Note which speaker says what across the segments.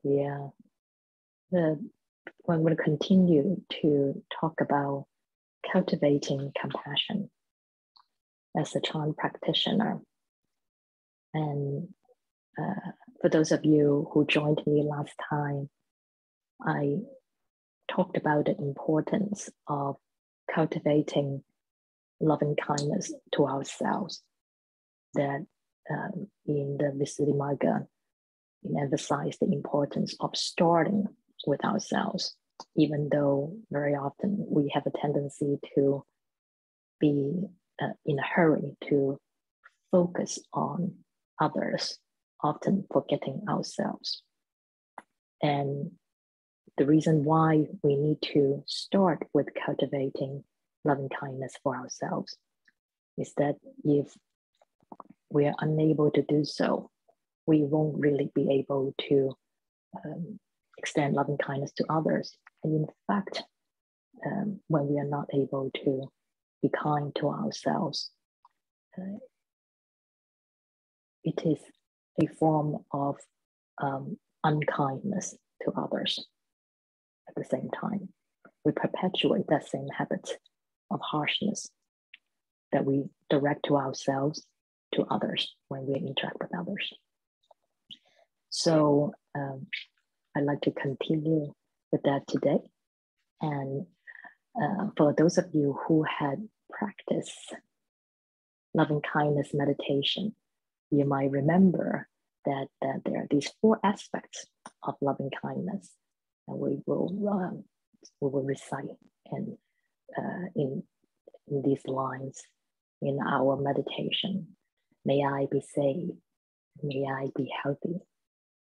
Speaker 1: We're going to continue to talk about cultivating compassion as a Chan practitioner. And for those of you who joined me last time, I talked about the importance of cultivating loving kindness to ourselves. That in the Visuddhimagga, it emphasized the importance of starting with ourselves, even though very often we have a tendency to be in a hurry to focus on others, often forgetting ourselves. And the reason why we need to start with cultivating loving kindness for ourselves is that if we are unable to do so, we won't really be able to extend loving kindness to others. And in fact, when we are not able to be kind to ourselves, it is a form of unkindness to others. At the same time, we perpetuate that same habit of harshness that we direct to ourselves, to others when we interact with others. So I'd like to continue with that today. And for those of you who had practiced loving kindness meditation, you might remember that there are these 4 aspects of loving kindness, and we will recite in these lines in our meditation. May I be safe. May I be healthy.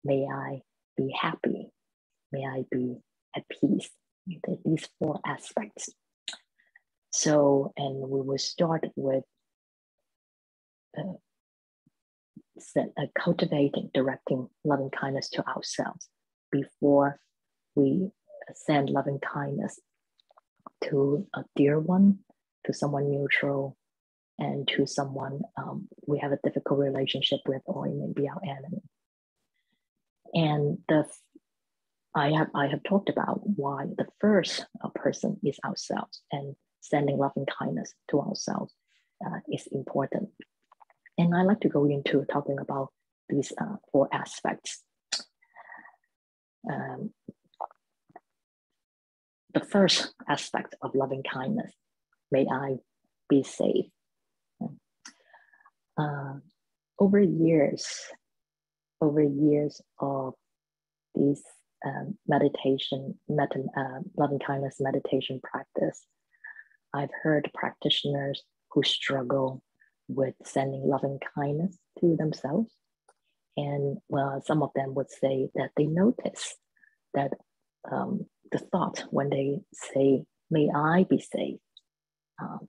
Speaker 1: May I be happy. May I be at peace. These 4 aspects. So, and we will start with cultivating, directing loving kindness to ourselves before we send loving kindness to a dear one, to someone neutral, and to someone we have a difficult relationship with, or it may be our enemy. And I have talked about why the first person is ourselves, and sending loving kindness to ourselves is important. And I like to go into talking about these 4 aspects. The first aspect of loving kindness, may I be safe. Over years of these loving kindness meditation practice, I've heard practitioners who struggle with sending loving kindness to themselves. And some of them would say that they notice that the thought when they say, may I be safe,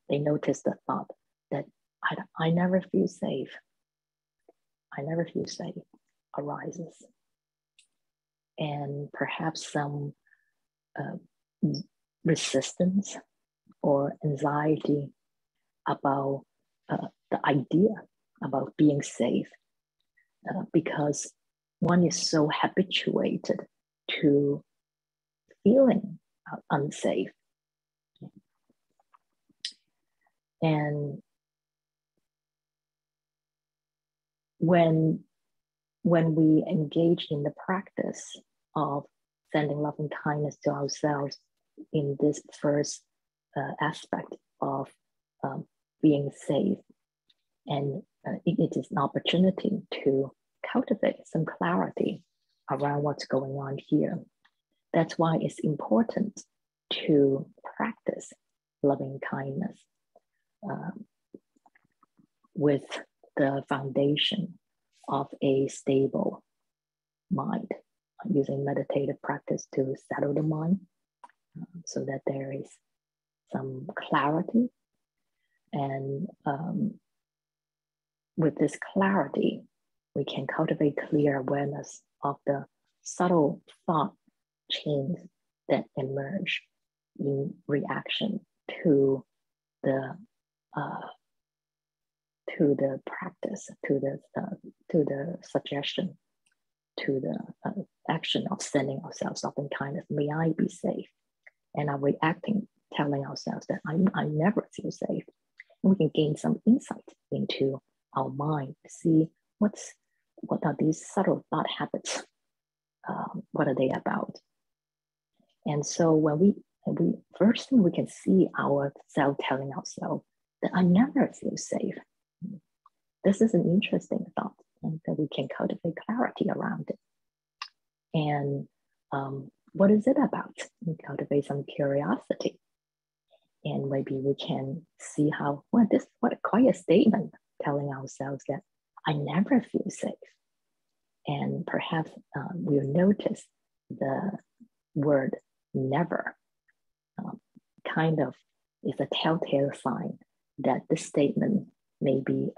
Speaker 1: they notice the thought that I never feel safe. I never feel safe arises. And perhaps some resistance or anxiety about the idea about being safe, because one is so habituated to feeling unsafe. And when we engage in the practice of sending loving kindness to ourselves in this first aspect of being safe, and it is an opportunity to cultivate some clarity around what's going on here. That's why it's important to practice loving kindness with the foundation of a stable mind, using meditative practice to settle the mind so that there is some clarity. And with this clarity, we can cultivate clear awareness of the subtle thought chains that emerge in reaction to the practice, to the suggestion, to the action of sending ourselves something kind of, may I be safe? And are reacting, telling ourselves that I never feel safe. And we can gain some insight into our mind, see what are these subtle thought habits, what are they about? And so when we first thing we can see ourselves telling ourselves that I never feel safe. This is an interesting thought, and that we can cultivate clarity around it. And what is it about? We cultivate some curiosity. And maybe we can see how, well, this what quite a statement telling ourselves that I never feel safe. And perhaps we'll notice the word never kind of is a telltale sign that this statement may be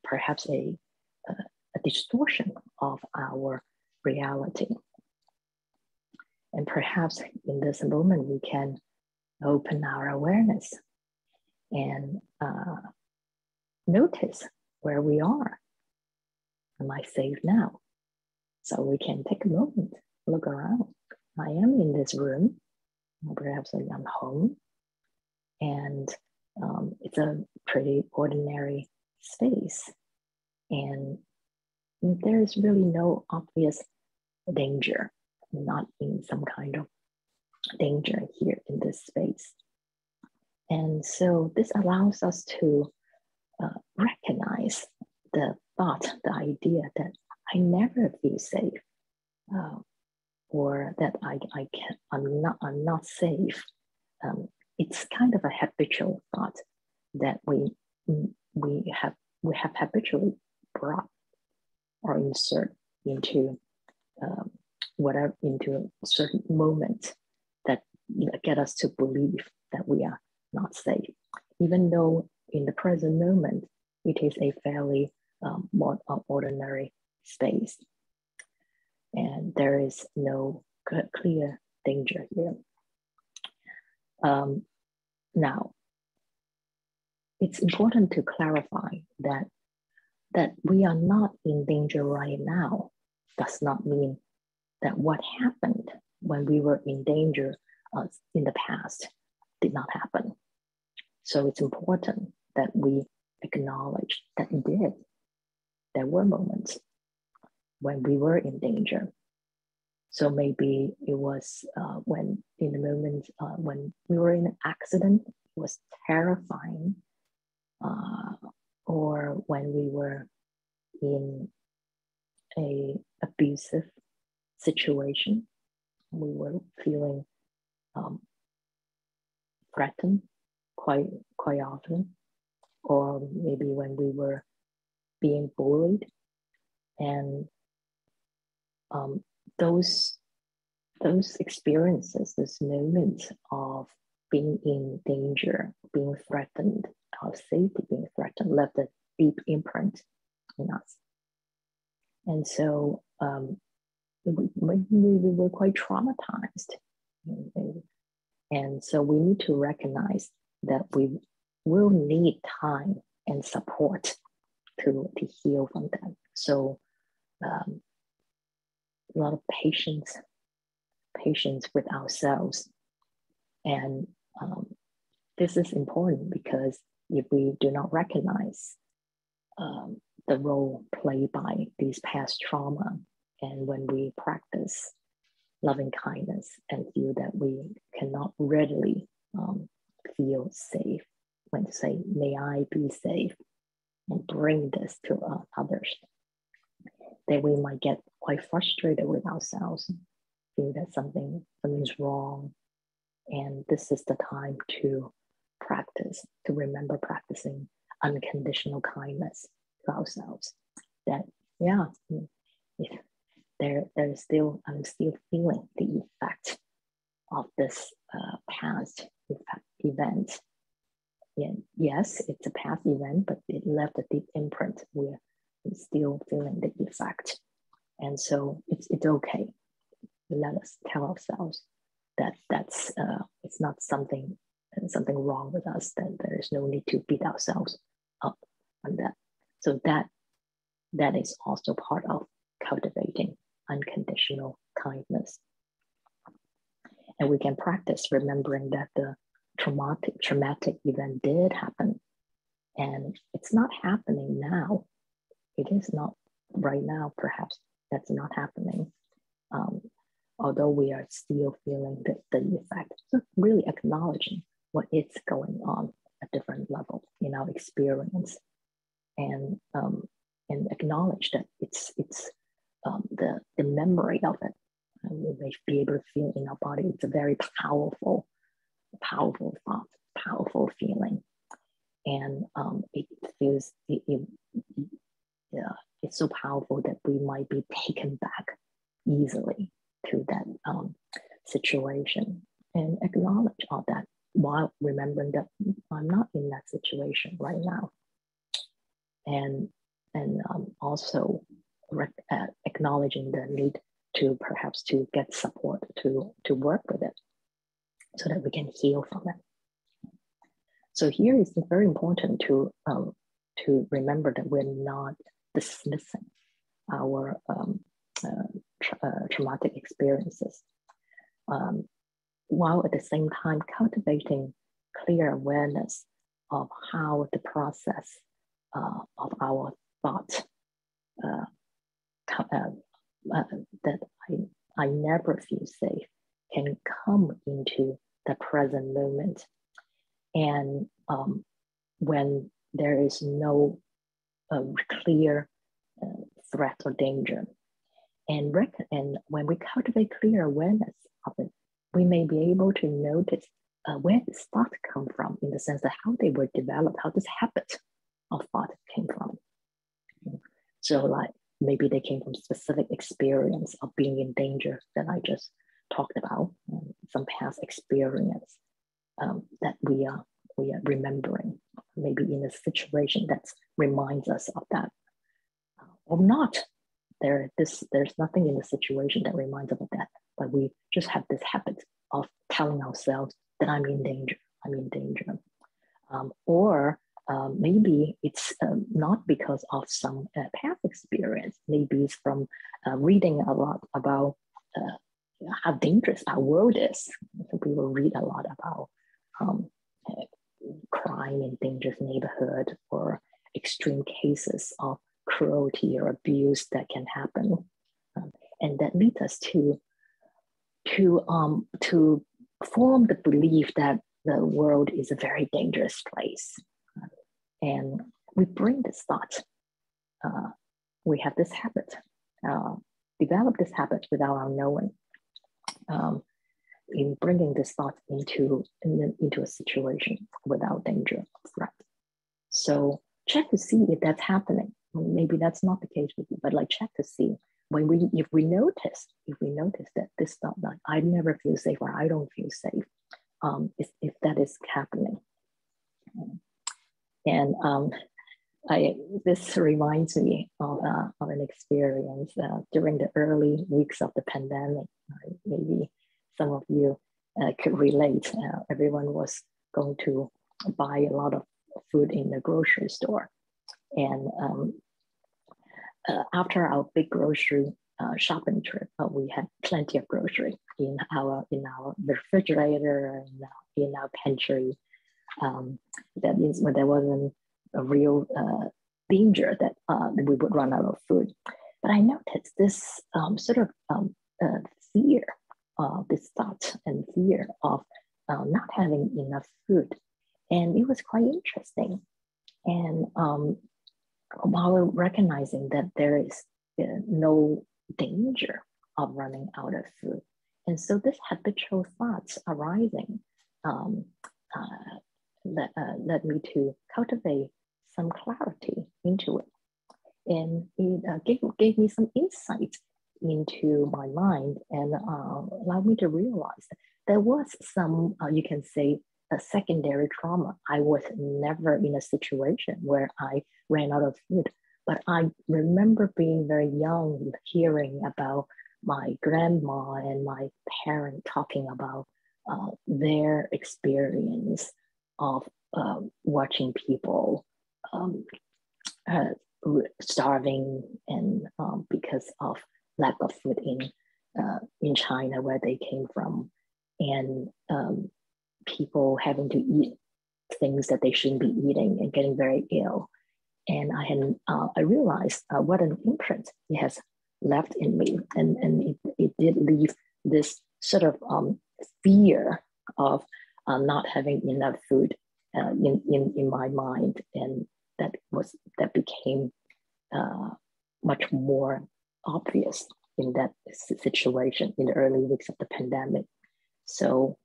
Speaker 1: perhaps a distortion of our reality. And perhaps in this moment, we can open our awareness and notice where we are. Am I safe now? So we can take a moment, look around. I am in this room, perhaps I'm home, and it's a pretty ordinary space. And there is really no obvious danger, not in some kind of danger here in this space. And so this allows us to recognize the thought, the idea that I never feel safe, or that I'm not safe. It's kind of a habitual thought that we have habitually brought or insert into into a certain moment that get us to believe that we are not safe, even though in the present moment it is a fairly more ordinary space, and there is no clear danger here. Now, it's important to clarify that we are not in danger right now does not mean that what happened when we were in danger in the past did not happen. So it's important that we acknowledge that it did. There were moments when we were in danger. So maybe it was when in the moment when we were in an accident, it was terrifying, or when we were in a abusive situation, we were feeling threatened quite often, or maybe when we were being bullied, and those experiences, those moments of being in danger, being threatened, our safety being threatened, left a deep imprint in us. And so we were quite traumatized. And so we need to recognize that we will need time and support to heal from that. So a lot of patience with ourselves. And this is important because if we do not recognize the role played by these past trauma, and when we practice loving kindness and feel that we cannot readily feel safe, when to say, may I be safe, and bring this to others, then we might get quite frustrated with ourselves, feel that something's wrong. And this is the time to practice, to remember practicing unconditional kindness to ourselves. That, yeah, I'm still feeling the effect of this past event. And yes, it's a past event, but it left a deep imprint. We're still feeling the effect. And so it's okay. Let us tell ourselves that it's not something wrong with us, that there is no need to beat ourselves up on that. So that is also part of cultivating unconditional kindness. And we can practice remembering that the traumatic event did happen, and it's not happening now. It is not right now, perhaps that's not happening. Although we are still feeling the effect. So really acknowledging what is going on at different levels in our experience, and acknowledge that it's the memory of it. And we may be able to feel in our body. It's a very powerful thought, powerful feeling, and it feels it's so powerful that we might be taken back easily to that situation, and acknowledge all that while remembering that I'm not in that situation right now, and also acknowledging the need to perhaps to get support to work with it so that we can heal from it. So here is very important to remember that we're not dismissing our traumatic experiences, while at the same time cultivating clear awareness of how the process of our thought that I never feel safe can come into the present moment. And when there is no clear threat or danger, and when we cultivate clear awareness of it, we may be able to notice where this thought come from, in the sense that how they were developed, how this habit of thought came from. So like maybe they came from specific experience of being in danger that I just talked about, some past experience that we are remembering, maybe in a situation that reminds us of that, or not. There's nothing in the situation that reminds us of that, but we just have this habit of telling ourselves that I'm in danger. Or maybe it's not because of some past experience. Maybe it's from reading a lot about how dangerous our world is. So we will read a lot about crime in dangerous neighborhood, or extreme cases of cruelty or abuse that can happen, and that leads us to form the belief that the world is a very dangerous place, and we bring this thought. We have this habit, develop this habit without our knowing, in bringing this thought into a situation without danger, threat. So check to see if that's happening. Maybe that's not the case with you, but like check to see if we notice that this thought, like I never feel safe or I don't feel safe, if that is happening. And this reminds me of an experience during the early weeks of the pandemic. Maybe some of you could relate. Everyone was going to buy a lot of food in the grocery store. And after our big grocery shopping trip, we had plenty of grocery in our refrigerator and in our pantry. That means when there wasn't a real danger that we would run out of food. But I noticed this sort of fear, this thought and fear of not having enough food. And it was quite interesting. And while recognizing that there is no danger of running out of food. And so this habitual thoughts arising led me to cultivate some clarity into it. And it gave me some insight into my mind, and allowed me to realize that there was some, you can say, a secondary trauma. I was never in a situation where I ran out of food, but I remember being very young, hearing about my grandma and my parent talking about their experience of watching people starving, and because of lack of food in China, where they came from, and people having to eat things that they shouldn't be eating and getting very ill. And I realized what an imprint it has left in me, and it did leave this sort of fear of not having enough food in my mind, and that became much more obvious in that situation in the early weeks of the pandemic. So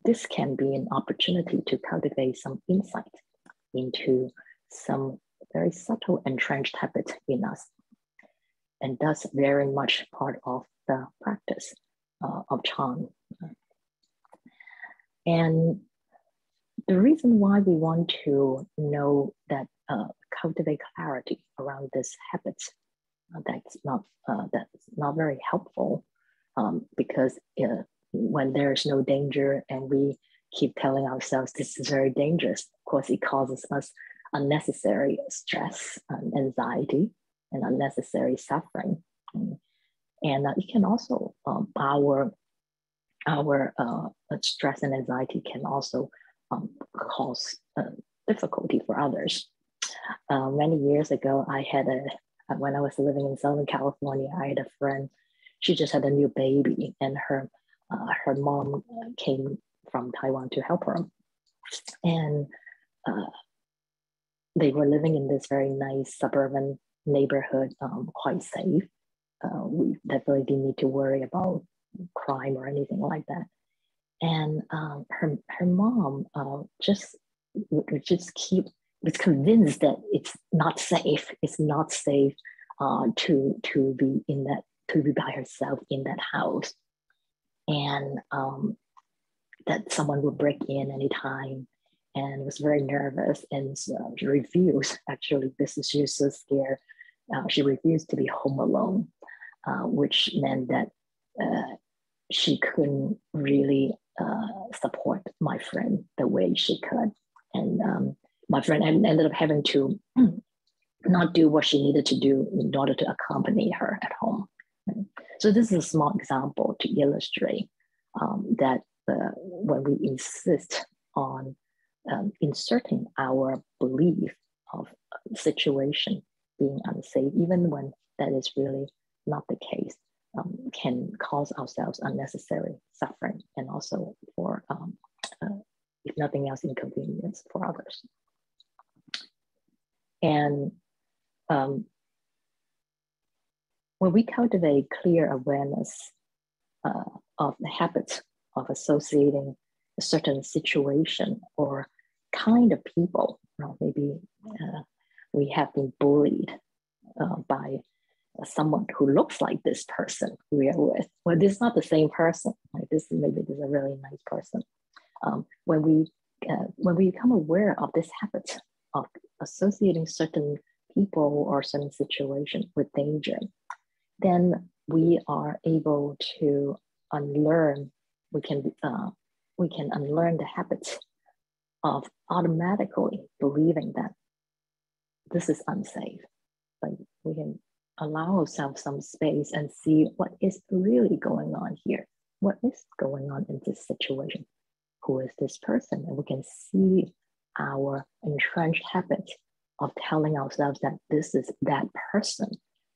Speaker 1: this can be an opportunity to cultivate some insight into some very subtle entrenched habits in us, and thus very much part of the practice of Chan. And the reason why we want to know that cultivate clarity around this habit that's not very helpful, because when there's no danger and we keep telling ourselves this is very dangerous, of course it causes us unnecessary stress and anxiety and unnecessary suffering. And it can also, our stress and anxiety can also cause difficulty for others. Many years ago, when I was living in Southern California, I had a friend. She just had a new baby, and her mom came from Taiwan to help her. And they were living in this very nice suburban neighborhood, quite safe. We definitely didn't need to worry about crime or anything like that. And her mom was convinced that it's not safe. It's not safe to be by herself in that house, and that someone would break in anytime, and was very nervous, and she refused. Actually, she was so scared. She refused to be home alone, which meant that she couldn't really support my friend the way she could. And my friend ended up having to not do what she needed to do in order to accompany her at home. So this is a small example to illustrate that when we insist on inserting our belief of a situation being unsafe, even when that is really not the case, can cause ourselves unnecessary suffering, and also for, if nothing else, inconvenience for others. And when we cultivate clear awareness of the habits of associating a certain situation or kind of people, maybe we have been bullied by someone who looks like this person we are with. Well, this is not the same person. Right? This is a really nice person. When we become aware of this habit of associating certain people or certain situations with danger, then we are able to unlearn. We can unlearn the habits of automatically believing that this is unsafe. Like, we can allow ourselves some space and see what is really going on here. What is going on in this situation? Who is this person? And we can see our entrenched habit of telling ourselves that this is that person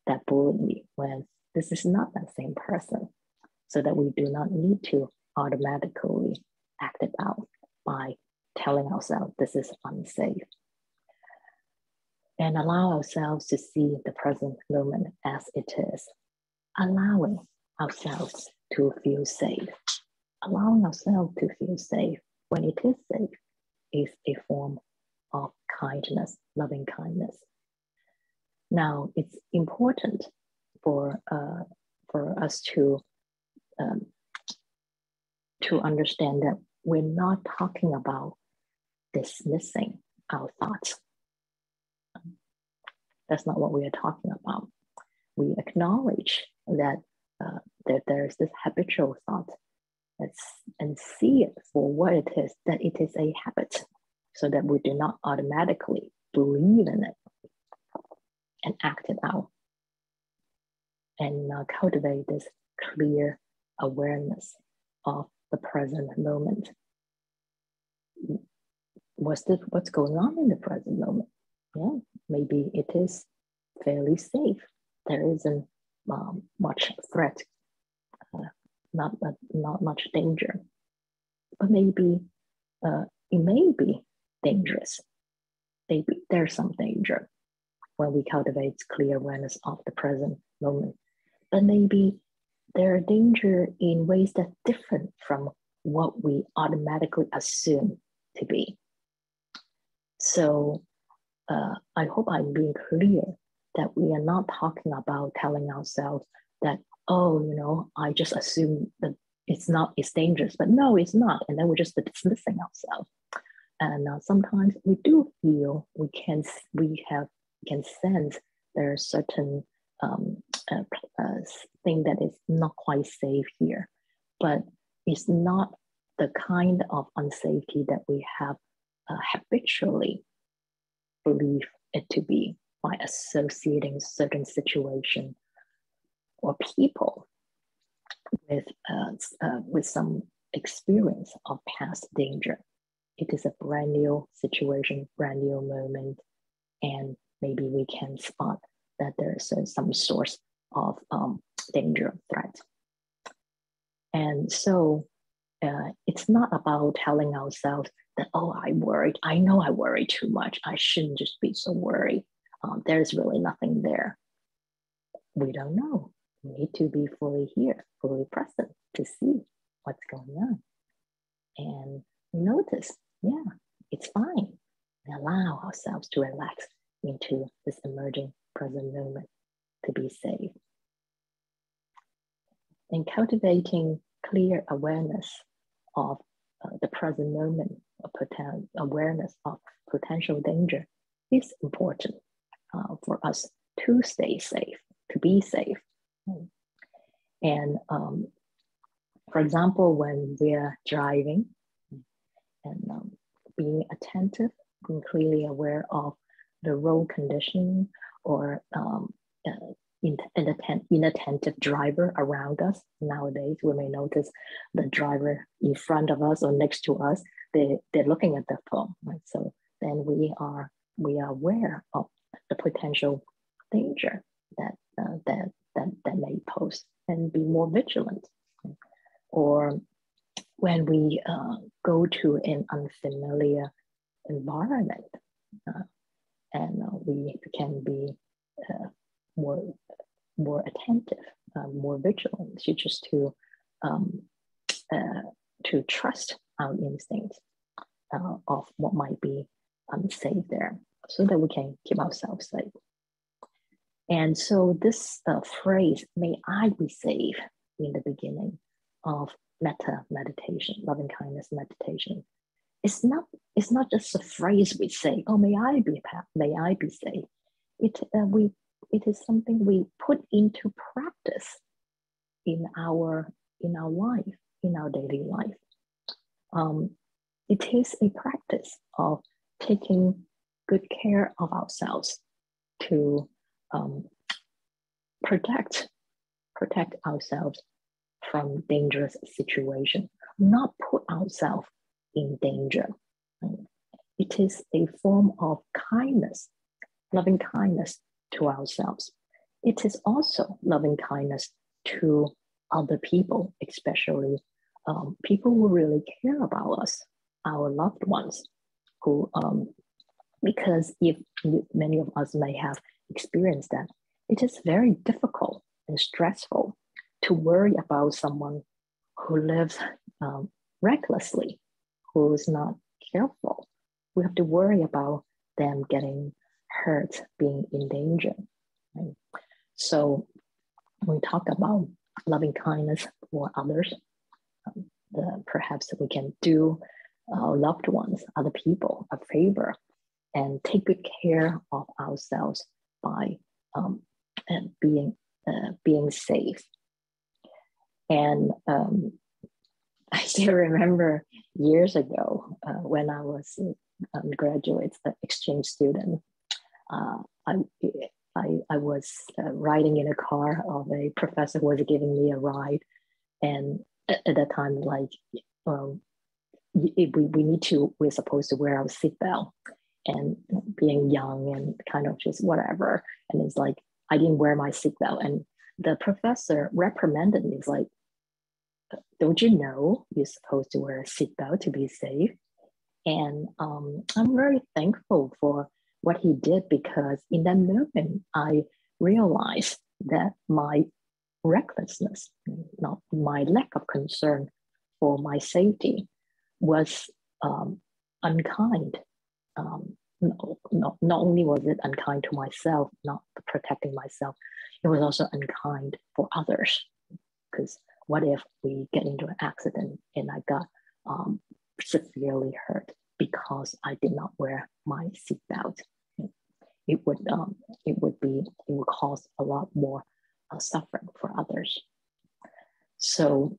Speaker 1: that bullied me, when this is not that same person, so that we do not need to automatically act it out by telling ourselves this is unsafe. And allow ourselves to see the present moment as it is, allowing ourselves to feel safe. Allowing ourselves to feel safe when it is safe is a form of kindness, loving kindness. Now, it's important for us to understand that we're not talking about dismissing our thoughts. That's not what we are talking about. We acknowledge that there's this habitual thought, and see it for what it is, that it is a habit, so that we do not automatically believe in it and act it out. and cultivate this clear awareness of the present moment. What's going on in the present moment? Yeah, maybe it is fairly safe. There isn't much threat, not much danger. But maybe it may be dangerous. Maybe there's some danger when we cultivate clear awareness of the present moment. But maybe there are danger in ways that are different from what we automatically assume to be. So I hope I'm being clear that we are not talking about telling ourselves that, oh, you know, I just assume that it's dangerous, but no, it's not. And then we're just dismissing ourselves. And sometimes we do feel, we can sense there's certain thing that is not quite safe here, but it's not the kind of unsafety that we have habitually believe it to be by associating certain situation or people with some experience of past danger. It is a brand new situation, brand new moment, and maybe we can spot that there is some source of danger, threat. And so it's not about telling ourselves that, oh, I worried. I know I worry too much. I shouldn't just be so worried. There's really nothing there. We don't know. We need to be fully here, fully present to see what's going on. And notice, yeah, it's fine. And allow ourselves to relax into this emerging present moment to be safe. And cultivating clear awareness of the present moment, awareness of potential danger is important for us to stay safe, to be safe. And for example, when we're driving and being attentive, being clearly aware of the road condition or inattentive driver around us. Nowadays, we may notice the driver in front of us or next to us, they're looking at their phone, right? So then we are aware of the potential danger that may pose and be more vigilant. Or when we go to an unfamiliar environment, and we can be more attentive, more vigilant, to trust our instincts of what might be unsafe there, so that we can keep ourselves safe. And so this phrase, "May I be safe," in the beginning of metta meditation, loving kindness meditation, it's not just a phrase we say, "Oh, may I be safe." It is something we put into practice in our life, in our daily life. It is a practice of taking good care of ourselves to protect ourselves from dangerous situation, not put ourselves in danger. It is a form of kindness, loving kindness to ourselves. It is also loving kindness to other people, especially people who really care about us, our loved ones, who, because if many of us may have experienced that, it is very difficult and stressful to worry about someone who lives recklessly, who is not careful. We have to worry about them getting hurt, being in danger. Right? So when we talk about loving kindness for others, perhaps we can do our loved ones, other people, a favor, and take good care of ourselves by being safe. And I still remember years ago when I was a graduate exchange student, I I was riding in a car of a professor who was giving me a ride. And at that time, like, we're supposed to wear our seatbelt, and being young and kind of just whatever. And it's like, I didn't wear my seatbelt. And the professor reprimanded me. It's like, don't you know you're supposed to wear a seatbelt to be safe? And I'm very thankful for what he did, because in that moment, I realized that my recklessness, not my lack of concern for my safety, was unkind. Not only was it unkind to myself, not protecting myself, it was also unkind for others. Because what if we get into an accident and I got severely hurt because I did not wear my seatbelt? It would cause a lot more suffering for others. So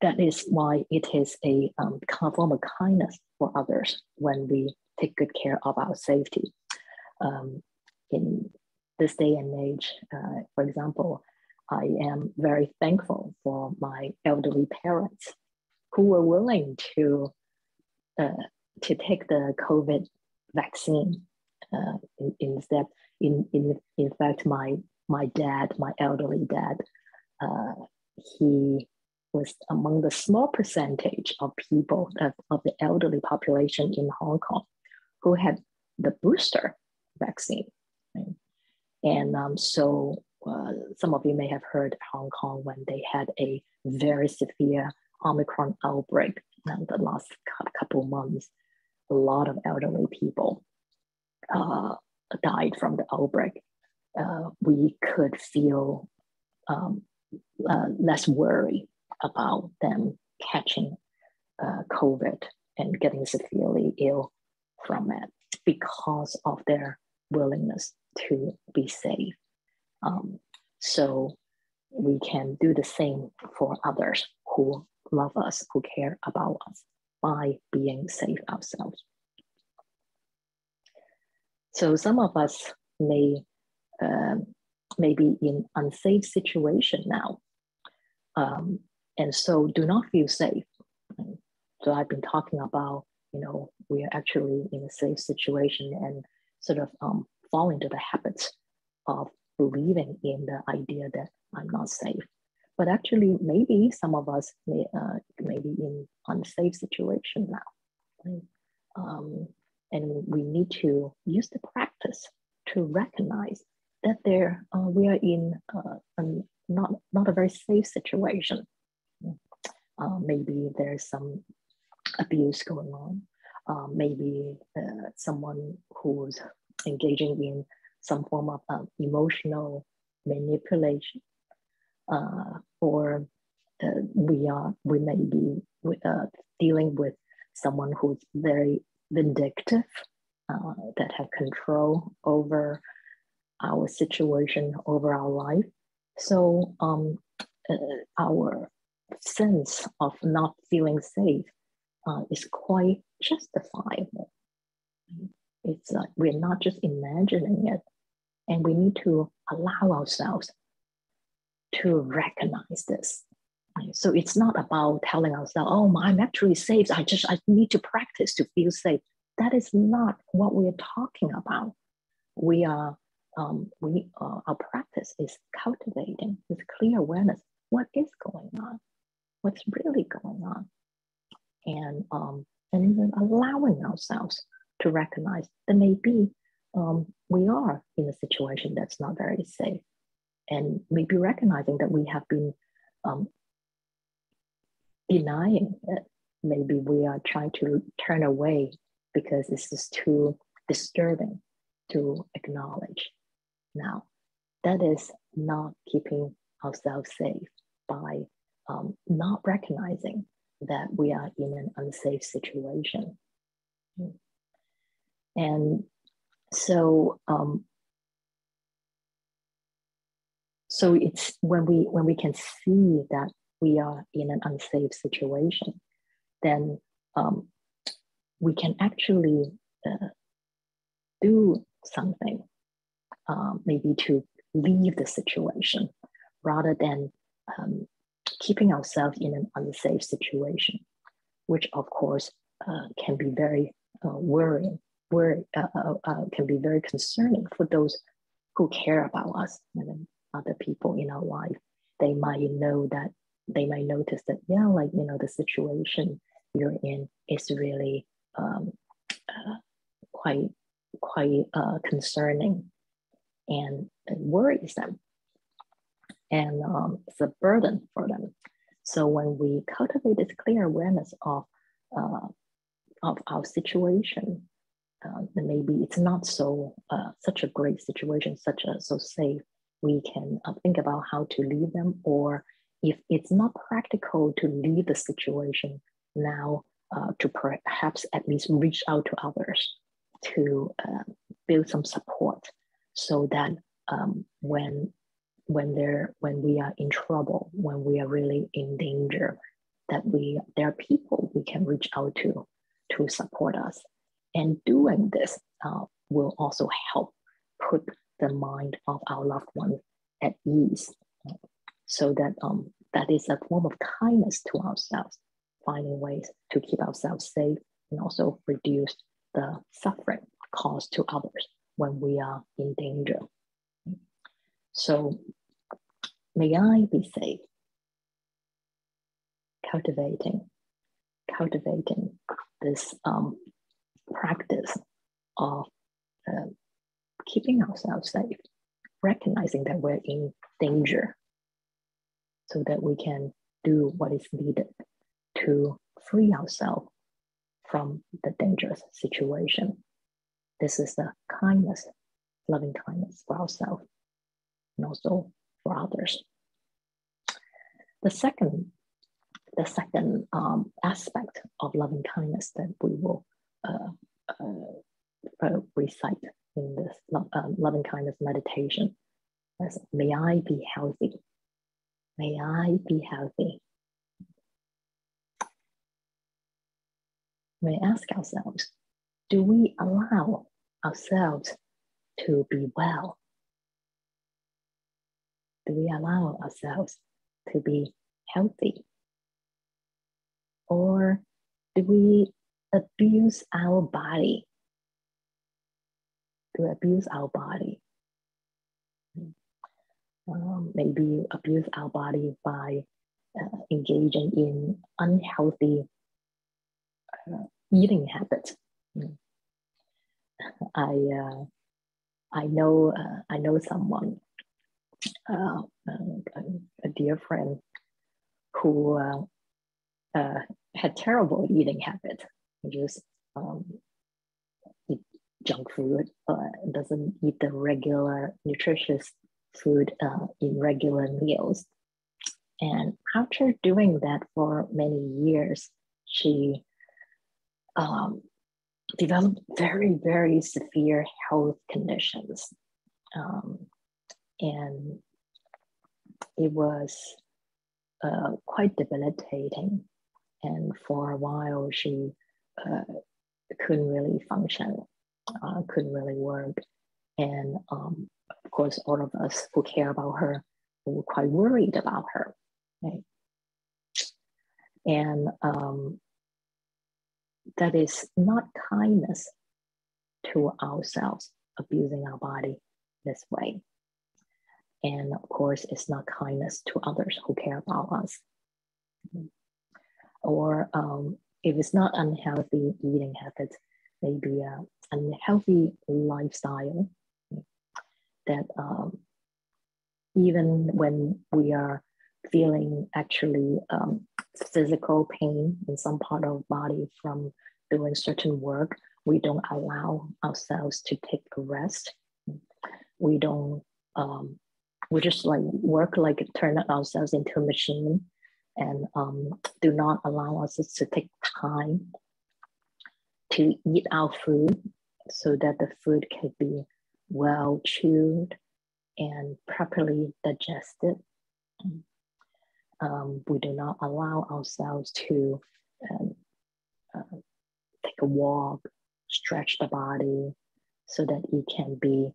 Speaker 1: that is why it is a form of kindness for others when we take good care of our safety. In this day and age, for example, I am very thankful for my elderly parents who were willing to take the COVID vaccine. Instead, in fact, my elderly dad, he was among the small percentage of people of the elderly population in Hong Kong who had the booster vaccine. Right? And so some of you may have heard Hong Kong when they had a very severe Omicron outbreak in the last couple months. A lot of elderly people died from the outbreak. We could feel less worry about them catching COVID and getting severely ill from it because of their willingness to be safe. So we can do the same for others who love us, who care about us, by being safe ourselves. So some of us may be in unsafe situation now, and so do not feel safe. So I've been talking about, we are actually in a safe situation and sort of fall into the habits of believing in the idea that I'm not safe. But actually, maybe some of us may be in unsafe situation now. Right? And we need to use the practice to recognize that we are in not a very safe situation. Maybe there's some abuse going on. Maybe someone who's engaging in some form of emotional manipulation, or we may be dealing with someone who's very vindictive, that have control over our situation, over our life. So our sense of not feeling safe is quite justifiable. It's we're not just imagining it, and we need to allow ourselves to recognize this. So it's not about telling ourselves, "Oh, I'm actually safe. I need to practice to feel safe." That is not what we're talking about. Our practice is cultivating with clear awareness. What is going on? What's really going on? And even allowing ourselves to recognize that maybe we are in a situation that's not very safe, and maybe recognizing that we have been denying it. Maybe we are trying to turn away because it's just too disturbing to acknowledge. Now, that is not keeping ourselves safe by not recognizing that we are in an unsafe situation. And so it's when we can see that we are in an unsafe situation, then we can actually do something, maybe to leave the situation, rather than keeping ourselves in an unsafe situation, which of course can be very worrying, can be very concerning for those who care about us and other people in our life. They might notice that, yeah, like, the situation you're in is really quite concerning and worries them. And it's a burden for them. So when we cultivate this clear awareness of our situation, then maybe it's not so such a great situation, so safe. We can think about how to leave them, or if it's not practical to leave the situation now, to perhaps at least reach out to others to build some support, so that when we are in trouble, when we are really in danger, that there are people we can reach out to support us. And doing this will also help put the mind of our loved one at ease, so that that is a form of kindness to ourselves, finding ways to keep ourselves safe and also reduce the suffering caused to others when we are in danger. So may I be safe, cultivating this practice of keeping ourselves safe, recognizing that we're in danger, so that we can do what is needed to free ourselves from the dangerous situation. This is the kindness, loving kindness for ourselves and also for others. The second aspect of loving kindness that we will recite in this loving kindness meditation is, may I be healthy. May I be healthy. We ask ourselves, do we allow ourselves to be well? Do we allow ourselves to be healthy? Or do we abuse our body? To abuse our body? Maybe abuse our body by engaging in unhealthy eating habits. I know someone, a dear friend, who had terrible eating habits. Just eat junk food, doesn't eat the regular nutritious food in regular meals. And after doing that for many years, she developed very, very severe health conditions. And it was quite debilitating. And for a while, she couldn't really function, couldn't really work. And of course, all of us who care about her were quite worried about her. Right? And that is not kindness to ourselves, abusing our body this way. And of course, it's not kindness to others who care about us. Or if it's not unhealthy eating habits, maybe an unhealthy lifestyle, that even when we are feeling actually physical pain in some part of the body from doing certain work, we don't allow ourselves to take a rest. We don't, we just like work, like turn ourselves into a machine, and do not allow us to take time to eat our food, so that the food can be well chewed and properly digested. We do not allow ourselves to take a walk, stretch the body, so that it can be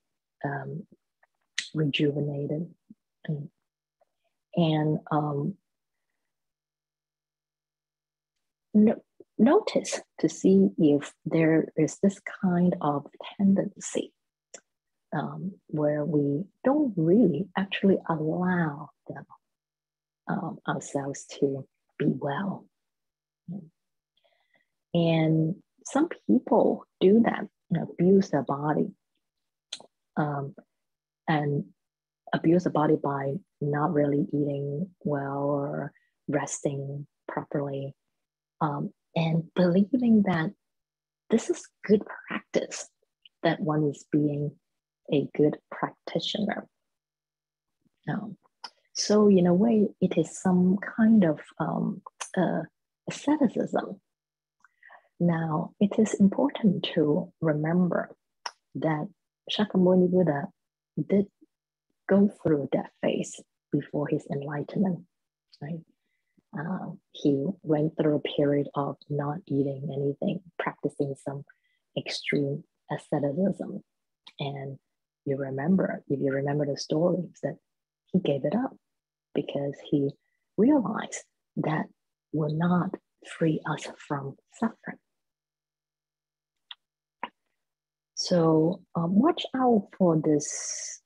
Speaker 1: rejuvenated. And notice to see if there is this kind of tendency where we don't really actually allow them, ourselves to be well. And some people do that, abuse their body, and abuse the body by not really eating well or resting properly, and believing that this is good practice, that one is being a good practitioner. So in a way, it is some kind of asceticism. Now, it is important to remember that Shakyamuni Buddha did go through that phase before his enlightenment, right? He went through a period of not eating anything, practicing some extreme asceticism. And if you remember the stories, that he gave it up because he realized that will not free us from suffering. So watch out for this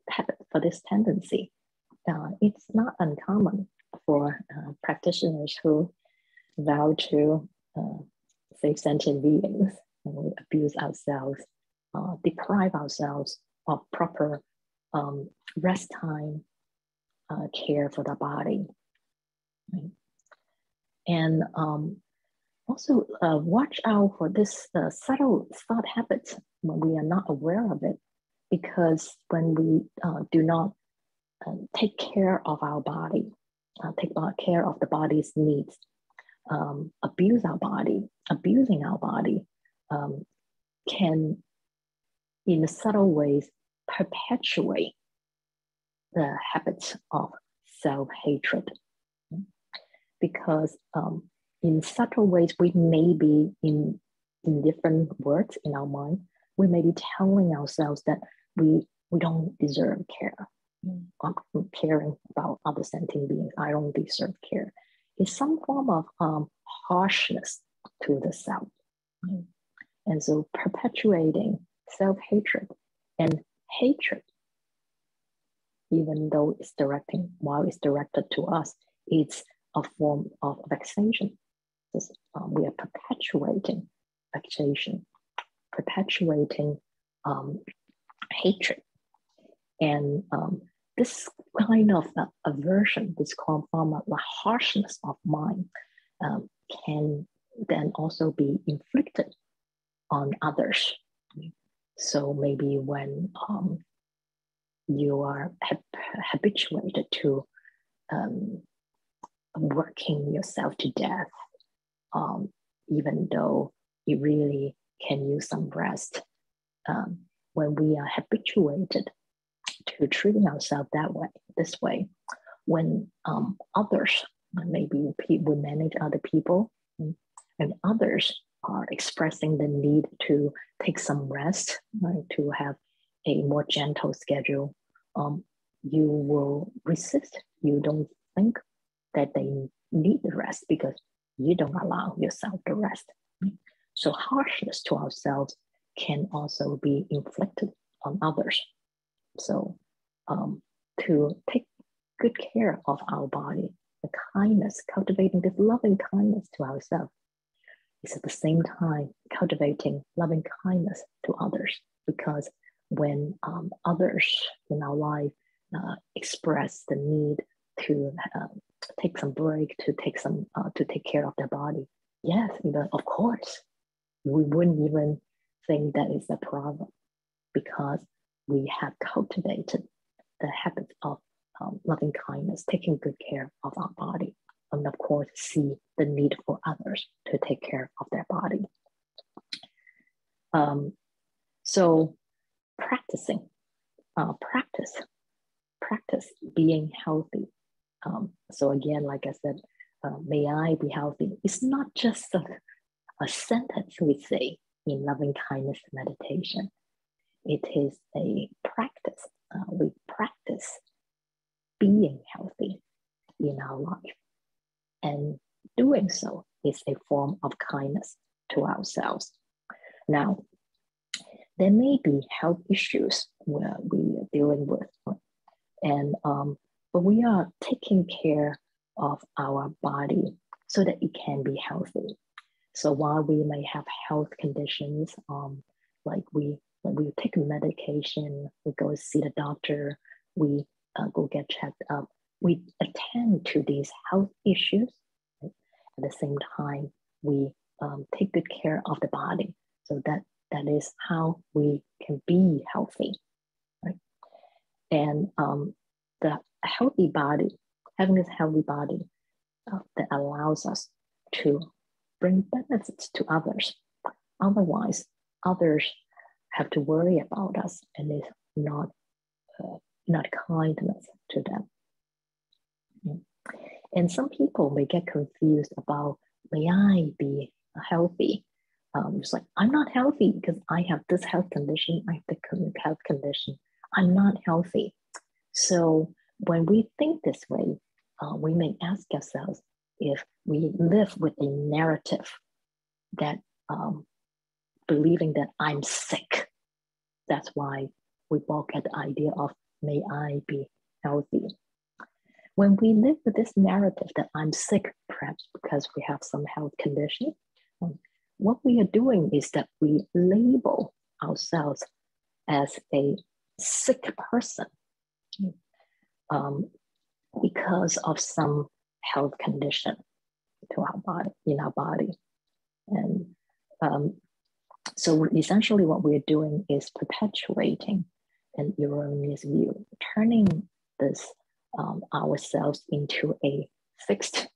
Speaker 1: habit, for this tendency. It's not uncommon for practitioners who vow to save sentient beings, and we abuse ourselves, deprive ourselves of proper rest time, care for the body. Right? And also watch out for this subtle thought habits when we are not aware of it, because when we do not take care of our body, take care of the body's needs, abusing our body can, in subtle ways, perpetuate the habits of self-hatred. Because in subtle ways, we may be in different words in our mind, we may be telling ourselves that we don't deserve care. I'm caring about other sentient beings. I don't deserve care. It's some form of harshness to the self. And so perpetuating self-hatred and hatred, even though while it's directed to us, it's a form of vexation. We are perpetuating vexation, perpetuating hatred. And this kind of aversion, this form of harshness of mind, can then also be inflicted on others. So maybe when you are habituated to working yourself to death, even though you really can use some rest, when we are habituated to treating ourselves this way, when others, maybe we manage other people, and others are expressing the need to take some rest, right, to have a more gentle schedule, you will resist. You don't think that they need the rest because you don't allow yourself to rest. So harshness to ourselves can also be inflicted on others. So to take good care of our body, the kindness, cultivating this loving kindness to ourselves, is at the same time cultivating loving kindness to others. Because when others in our life express the need to take some break, to take care of their body, yes, of course, we wouldn't even think that is a problem, because we have cultivated the habit of loving kindness, taking good care of our body, and of course see the need for others to take care of their body. So practice being healthy. So again, like I said, may I be healthy. It's not just a sentence we say, in loving kindness meditation. It is a practice. We practice being healthy in our life. And doing so is a form of kindness to ourselves. Now, there may be health issues where we are dealing with, and but we are taking care of our body so that it can be healthy. So while we may have health conditions, like we take medication, we go see the doctor, we go get checked up, we attend to these health issues. Right? At the same time, we take good care of the body. So that is how we can be healthy, right? And the healthy body, having this healthy body that allows us to bring benefits to others. Otherwise, others have to worry about us, and it's not kindness to them. And some people may get confused about, may I be healthy? It's like, I'm not healthy because I have this health condition, I have the health condition. I'm not healthy. So when we think this way, we may ask ourselves if we live with a narrative that believing that I'm sick. That's why we balk at the idea of, may I be healthy. When we live with this narrative that I'm sick, perhaps because we have some health condition, what we are doing is that we label ourselves as a sick person because of some health condition to our body, in our body. And so essentially what we're doing is perpetuating an erroneous view, turning this ourselves into a fixed,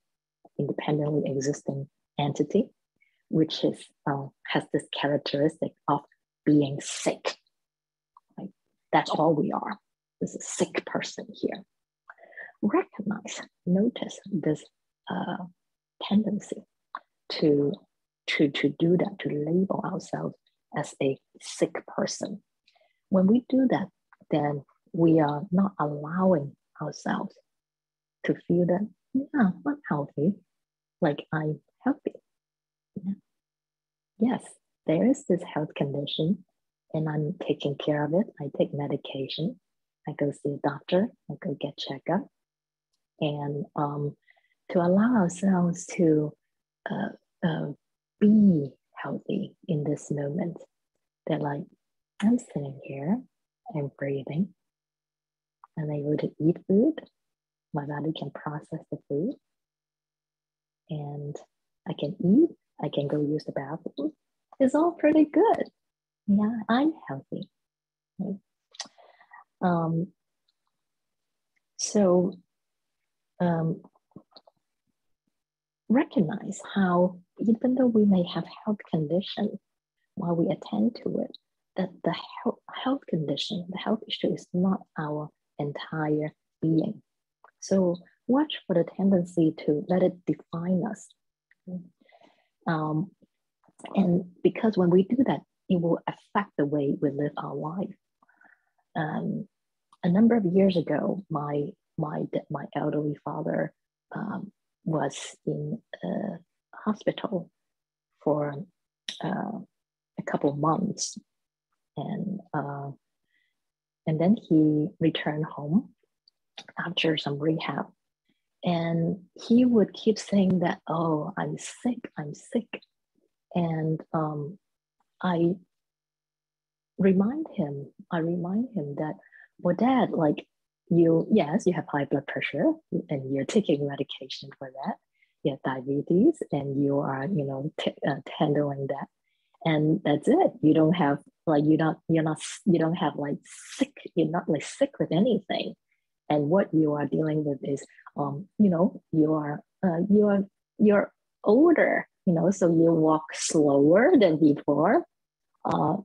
Speaker 1: independently existing entity, which is has this characteristic of being sick. Right? That's all we are. This is a sick person here. Recognize, notice this tendency to do that, to label ourselves as a sick person. When we do that, then we are not allowing ourselves to feel that, yeah, I'm healthy, like I'm healthy. Yeah. Yes, there is this health condition and I'm taking care of it. I take medication. I go see a doctor. I go get checked up. And to allow ourselves to be healthy in this moment. They're like, I'm sitting here, I'm breathing, I'm able to eat food, my body can process the food, and I can eat, I can go use the bathroom. It's all pretty good. Yeah, I'm healthy. Right? Recognize how, even though we may have health condition, while we attend to it, that the health condition, the health issue is not our entire being. So watch for the tendency to let it define us. And because when we do that, it will affect the way we live our life. A number of years ago, my elderly father was in a hospital for a couple of months, and then he returned home after some rehab, and he would keep saying that, oh, I'm sick, and I remind him that, well, Dad, like, you have high blood pressure and you're taking medication for that, you have diabetes and you are handling that, and that's it. You don't have like you don't have like sick, you're not like sick with anything. And what you are dealing with is you're older, so you walk slower than before.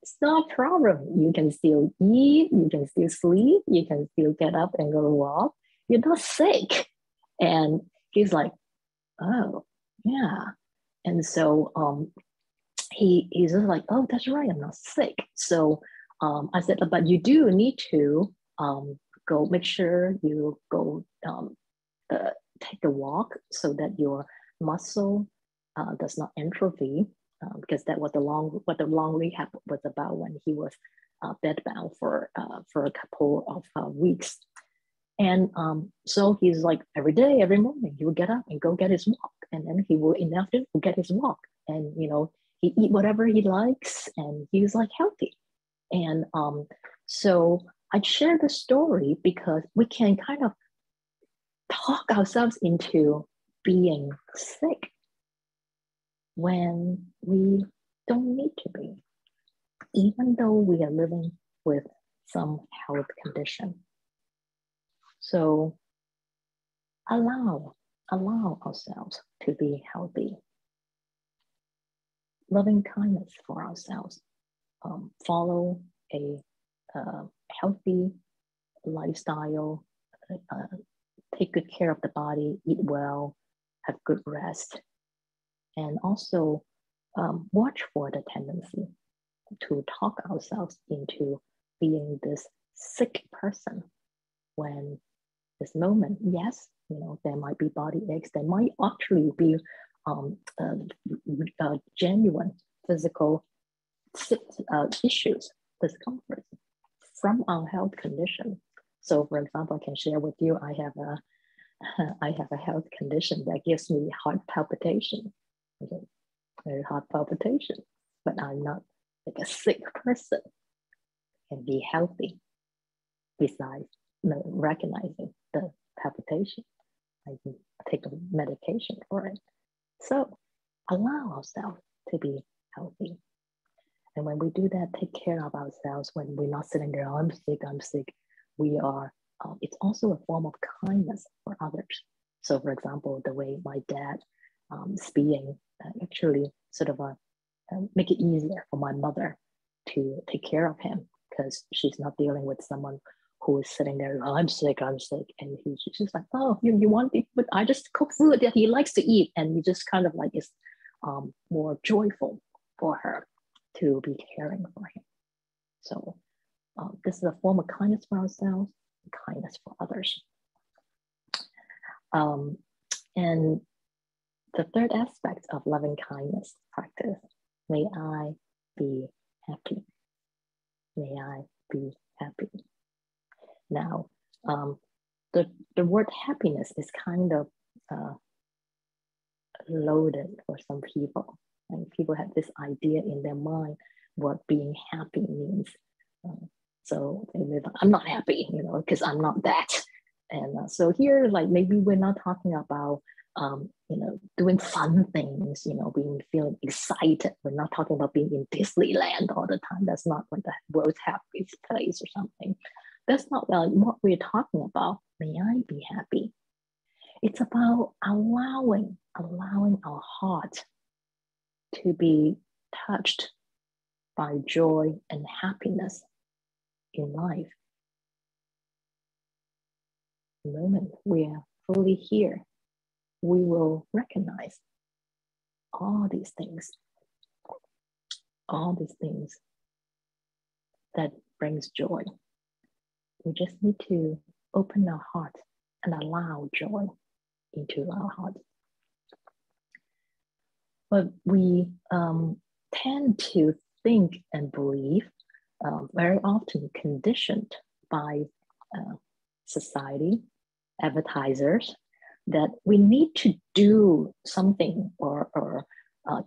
Speaker 1: It's not a problem. You can still eat, you can still sleep, you can still get up and go walk. You're not sick. And he's like, oh, yeah. And so he's just like, oh, that's right, I'm not sick. So I said, but you do need to go make sure you go take a walk so that your muscle does not atrophy, because that was what the long rehab was about when he was bedbound for a couple of weeks. And so he's like, every day, every morning, he would get up and go get his walk. And then he will, in the afternoon, get his walk. And, he eat whatever he likes, and he's like healthy. And so I share the story because we can kind of talk ourselves into being sick when we don't need to be, even though we are living with some health condition. So allow ourselves to be healthy. Loving kindness for ourselves. Follow a healthy lifestyle. Take good care of the body. Eat well. Have good rest. And also watch for the tendency to talk ourselves into being this sick person when this moment, yes, there might be body aches, there might actually be genuine physical issues, discomfort from our health condition. So, for example, I can share with you, I have a health condition that gives me heart palpitation, heart palpitation, but I'm not like a sick person. Can be healthy. Besides recognizing the palpitation, I can take a medication for it. So allow ourselves to be healthy. And when we do that, take care of ourselves when we're not sitting there, I'm sick. We are, it's also a form of kindness for others. So for example, the way my dad is being actually sort of make it easier for my mother to take care of him, because she's not dealing with someone who is sitting there, oh, I'm sick. And she's just like, oh, you want it? But I just cook food that he likes to eat. And he just kind of like is more joyful for her to be caring for him. So this is a form of kindness for ourselves, kindness for others. And the third aspect of loving kindness practice, may I be happy. May I be happy. Now, the word happiness is kind of loaded for some people. And people have this idea in their mind what being happy means. So they live, I'm not happy, because I'm not that. And so here, like maybe we're not talking about, doing fun things, feeling excited. We're not talking about being in Disneyland all the time. That's not like the world's happiest place or something. That's not what we're talking about. May I be happy. It's about allowing our heart to be touched by joy and happiness in life. The moment we are fully here, we will recognize all these things that brings joy. We just need to open our heart and allow joy into our heart. But we tend to think and believe, very often conditioned by society, advertisers, that we need to do something or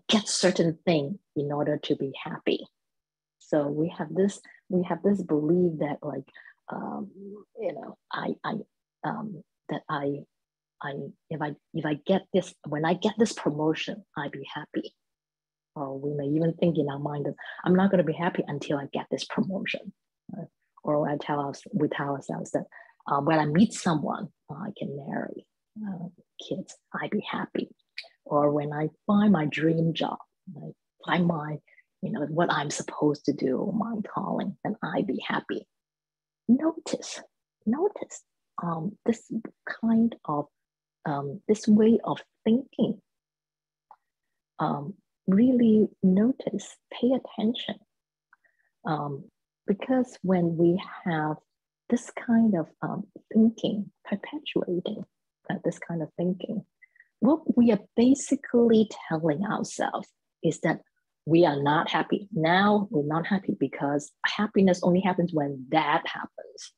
Speaker 1: get certain thing in order to be happy. So we have this belief that like if I get this, when I get this promotion, I'll be happy. Or we may even think in our mind that I'm not going to be happy until I get this promotion. Or we tell ourselves that when I meet someone, I can marry kids, I'd be happy. Or when I find my dream job, I find my, what I'm supposed to do, my calling, then I'd be happy. Notice this kind of this way of thinking really notice, pay attention. Because when we have this kind of thinking, perpetuating this kind of thinking, what we are basically telling ourselves is that we are not happy. Now we're not happy because happiness only happens when that happens.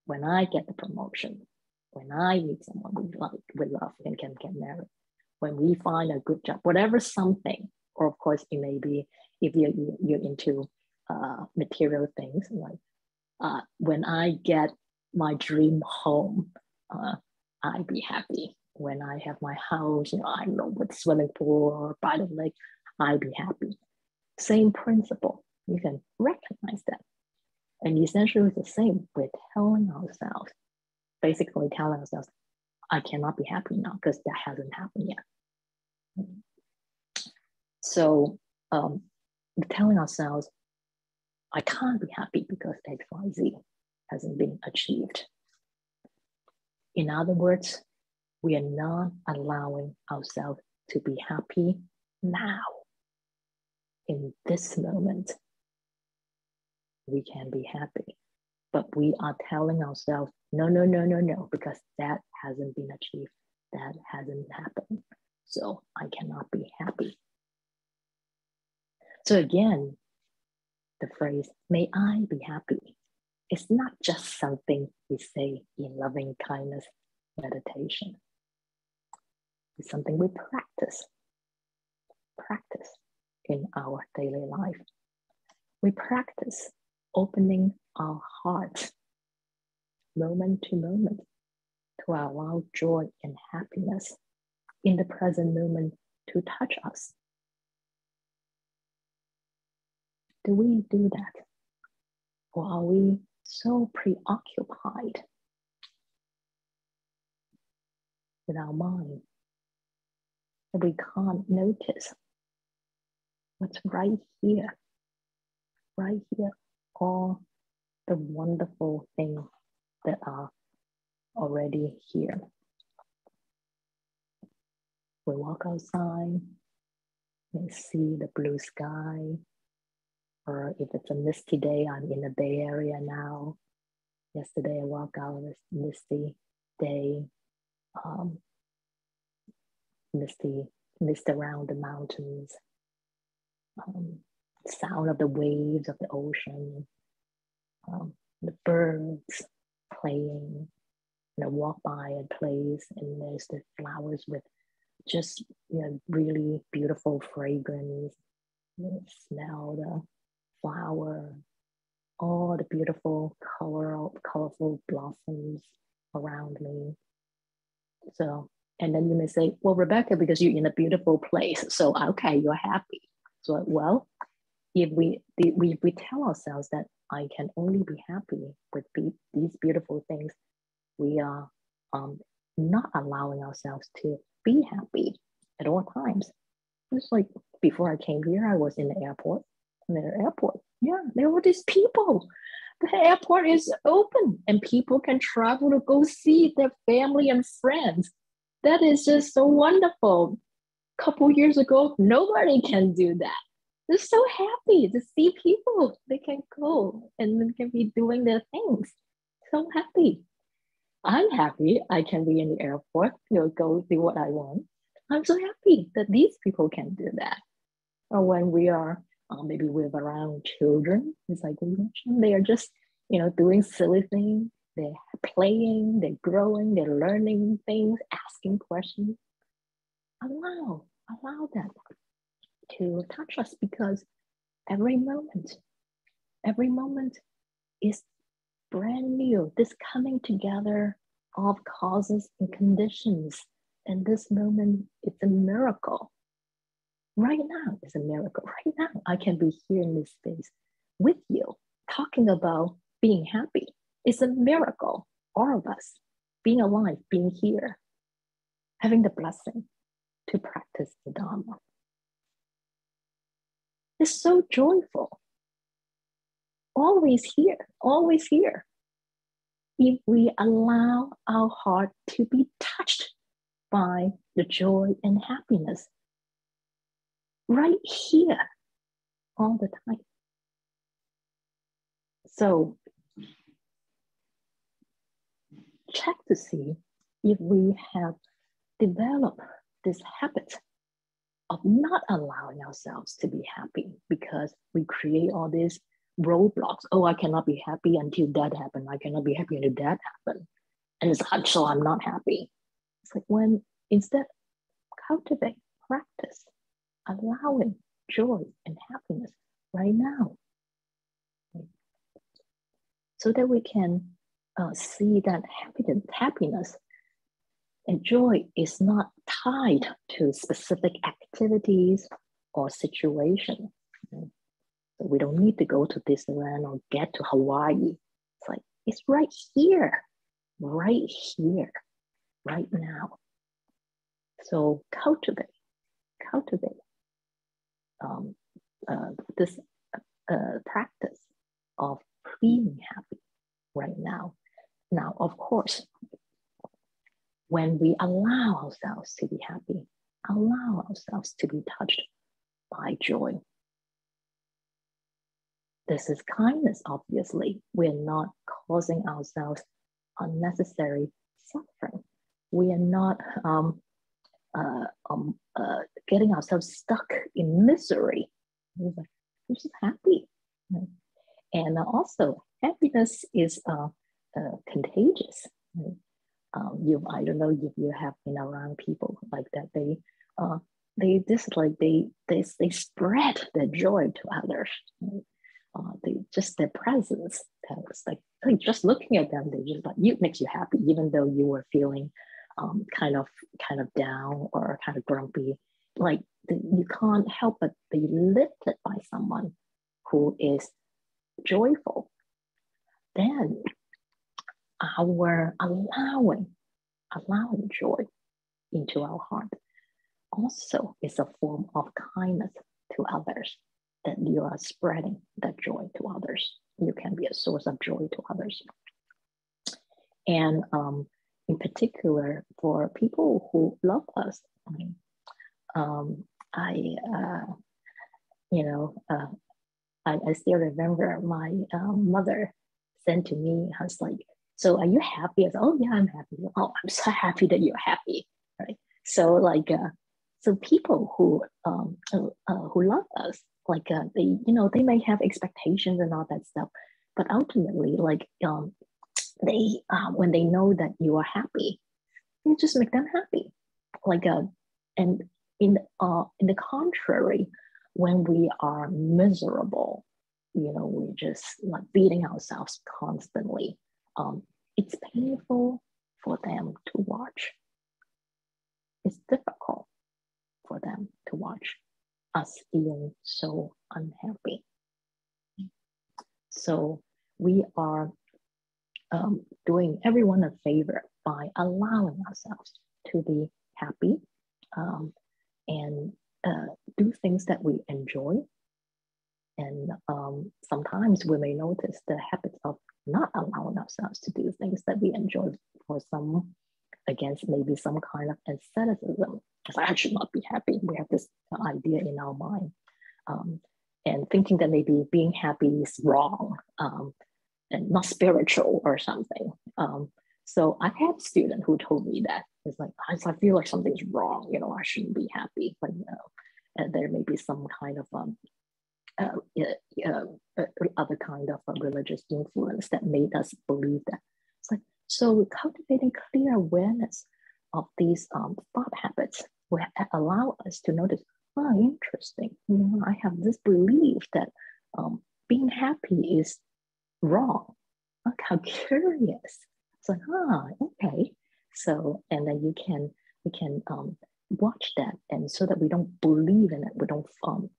Speaker 1: When I get the promotion, when I meet someone we like, we love, and can get married, when we find a good job, whatever something, or of course it may be if you're into material things, like when I get my dream home, I'd be happy. When I have my house, I don't know, with swimming pool or by the lake, I'd be happy. Same principle. You can recognize that. And essentially it's the same. We're telling ourselves, basically telling ourselves, I cannot be happy now because that hasn't happened yet. So telling ourselves, I can't be happy because XYZ hasn't been achieved. In other words, we are not allowing ourselves to be happy now. In this moment, we can be happy. But we are telling ourselves, no, because that hasn't been achieved. That hasn't happened. So I cannot be happy. So again, the phrase, may I be happy, it's not just something we say in loving kindness meditation. It's something we practice in our daily life. We practice opening our heart moment to moment to allow joy and happiness in the present moment to touch us. Do we do that? Or are we so preoccupied with our mind that we can't notice what's right here, all the wonderful things that are already here? We walk outside, we see the blue sky, or if it's a misty day, I'm in the Bay Area now. Yesterday I walked out on this misty day, mist around the mountains, sound of the waves of the ocean, the birds playing. And I walk by a place and there's the flowers with just really beautiful fragrance. You smell the flower, all the beautiful colorful blossoms around me. So, and then you may say, well, Rebecca, because you're in a beautiful place, so okay, you're happy. So, well, if we tell ourselves that I can only be happy with these beautiful things, we are not allowing ourselves to be happy at all times. It's like before I came here, I was in the airport. There were these people. The airport is open and people can travel to go see their family and friends. That is just so wonderful. A couple years ago, nobody can do that. They're so happy to see people. They can go and they can be doing their things. So happy. I'm happy I can be in the airport, go do what I want. I'm so happy that these people can do that. Or when we are maybe with around children, it's like they are just doing silly things. They're playing, they're growing, they're learning things, asking questions. Allow that to touch us, because every moment is brand new. This coming together of causes and conditions, and this moment, it's a miracle. Right now is a miracle. Right now, I can be here in this space with you, talking about being happy. It's a miracle. All of us being alive, being here, having the blessing to practice the Dharma. It's so joyful. Always here, always here. If we allow our heart to be touched by the joy and happiness right here all the time. So check to see if we have developed this habit of not allowing ourselves to be happy because we create all these roadblocks. Oh, I cannot be happy until that happened. I cannot be happy until that happened. And it's like, so I'm not happy. It's like when instead cultivate, practice, allowing joy and happiness right now. So that we can see that happiness and joy is not tied to specific activities or situations. So we don't need to go to Disneyland or get to Hawaii. It's like, it's right here, right now. So cultivate this practice of being happy right now. Now, of course, when we allow ourselves to be happy, allow ourselves to be touched by joy. This is kindness, obviously. We're not causing ourselves unnecessary suffering. We are not getting ourselves stuck in misery. We're just happy. And also, happiness is contagious. I don't know if you have been around people like that. They spread their joy to others. Their presence. It's like just looking at them, it makes you happy, even though you were feeling kind of down or kind of grumpy. Like you can't help but be lifted by someone who is joyful. Then our allowing joy into our heart also is a form of kindness to others, that you are spreading that joy to others. You can be a source of joy to others. And in particular, for people who love us, I still remember my mother said to me, I was like, so are you happy? I said, oh yeah, I'm happy. Oh, I'm so happy that you're happy, right? So so people who love us, they may have expectations and all that stuff, but ultimately, when they know that you are happy, you just make them happy. And in the contrary, when we are miserable, we're just like beating ourselves constantly. It's painful for them to watch. It's difficult for them to watch us being so unhappy. So we are doing everyone a favor by allowing ourselves to be happy and do things that we enjoy. And sometimes we may notice the habit of not allowing ourselves to do things that we enjoy for against maybe some kind of asceticism. Because I should not be happy. We have this idea in our mind. And thinking that maybe being happy is wrong and not spiritual or something. So I had a student who told me that. It's like, I feel like something's wrong. I shouldn't be happy. And there may be some kind of other kind of religious influence that made us believe that. It's like, so cultivating clear awareness of these thought habits will allow us to notice, interesting. I have this belief that being happy is wrong. Look how curious. It's like, okay. So, and then we can watch that, and so that we don't believe in it, we don't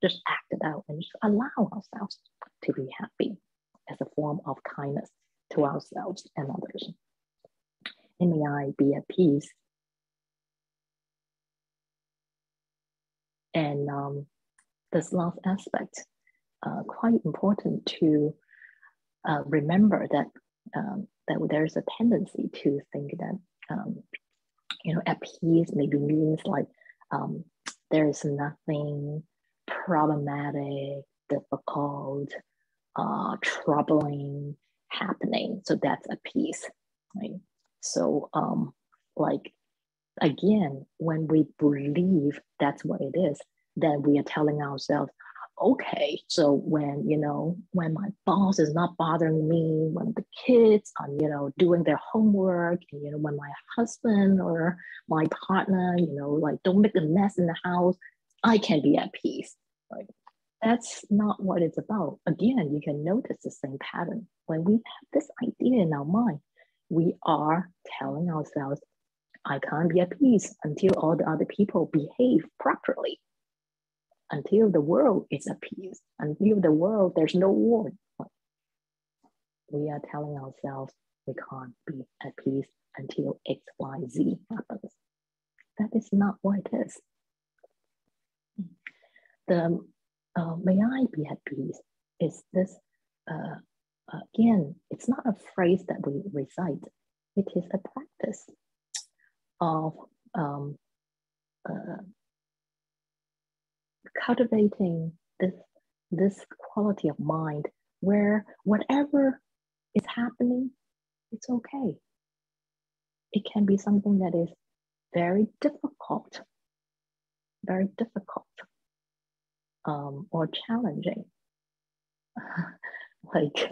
Speaker 1: just act it out, and just allow ourselves to be happy as a form of kindness to ourselves and others. And may I be at peace. And this last aspect, quite important to remember that there's a tendency to think that at peace maybe means like there is nothing problematic, difficult, troubling happening. So that's a piece, right? So like, again, when we believe that's what it is, then we are telling ourselves, okay, so when, when my boss is not bothering me, when the kids are, doing their homework, and, when my husband or my partner, like don't make a mess in the house, I can be at peace, right? That's not what it's about. Again, you can notice the same pattern. When we have this idea in our mind, we are telling ourselves, I can't be at peace until all the other people behave properly, until the world is at peace, until the world, there's no war. We are telling ourselves we can't be at peace until X, Y, Z happens. That is not what it is. The may I be at peace is this, again, it's not a phrase that we recite. It is a practice of cultivating this quality of mind where whatever is happening, it's okay. It can be something that is very difficult, or challenging. Like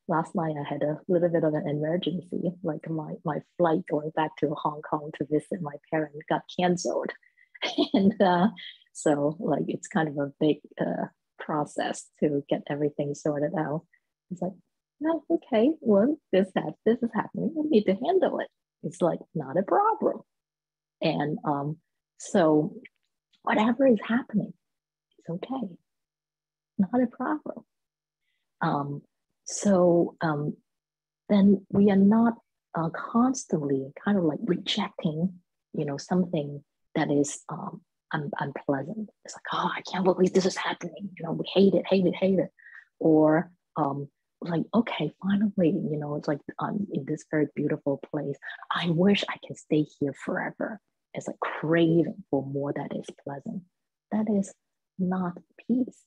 Speaker 1: last night I had a little bit of an emergency, like my flight going back to Hong Kong to visit my parents got canceled. And so like it's kind of a big process to get everything sorted out. It's like, no, okay, well, this is happening. We need to handle it. It's like not a problem. And so whatever is happening, it's okay. Not a problem. Then we are not constantly kind of like rejecting, something that is unpleasant. It's like, oh, I can't believe this is happening. We hate it. Or like, okay, finally, it's like I'm in this very beautiful place. I wish I can stay here forever. It's like craving for more that is pleasant. That is not peace.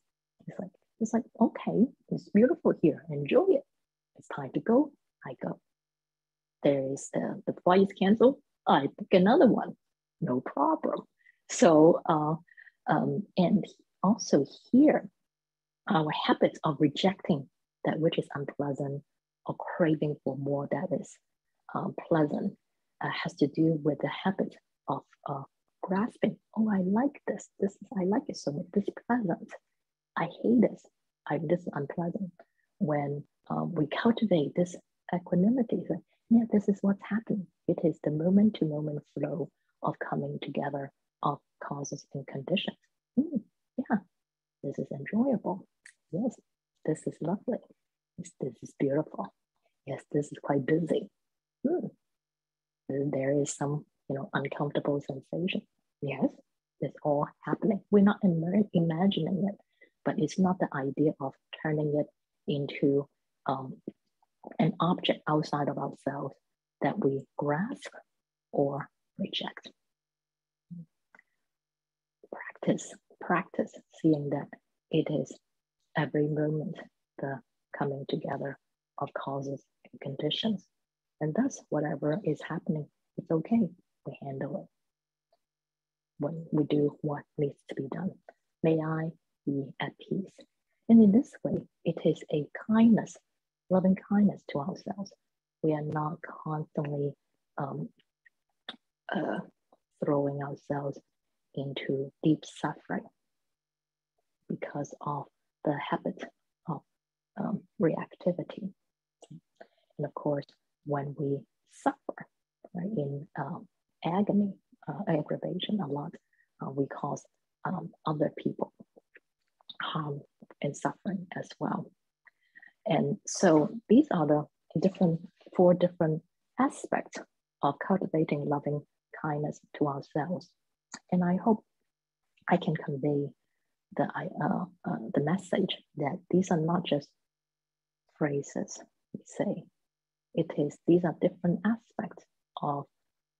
Speaker 1: It's like, okay, it's beautiful here. Enjoy it. It's time to go. I go. There is the flight is canceled. I book another one. No problem. So, and also here, our habits of rejecting that which is unpleasant or craving for more that is pleasant has to do with the habit of grasping. Oh, I like this. I like it so much. This is pleasant. I hate this. This is unpleasant. When we cultivate this equanimity, like, yeah, this is what's happening. It is the moment-to-moment flow of coming together of causes and conditions. Yeah, this is enjoyable. Yes, this is lovely. Yes, this is beautiful. Yes, this is quite busy. There is some, uncomfortable sensation. Yes, it's all happening. We're not imagining it, but it's not the idea of turning it into an object outside of ourselves that we grasp or reject. Practice seeing that it is every moment the coming together of causes and conditions. And thus, whatever is happening, it's okay. We handle it. When we do what needs to be done. May I be at peace. And in this way, it is a kindness, loving kindness to ourselves. We are not constantly throwing ourselves into deep suffering because of the habit of reactivity. And of course, when we suffer, right, in agony, aggravation a lot, we cause other people harm and suffering as well. And so these are the four different aspects of cultivating loving kindness to ourselves. And I hope I can convey the message that these are not just phrases we say. These are different aspects of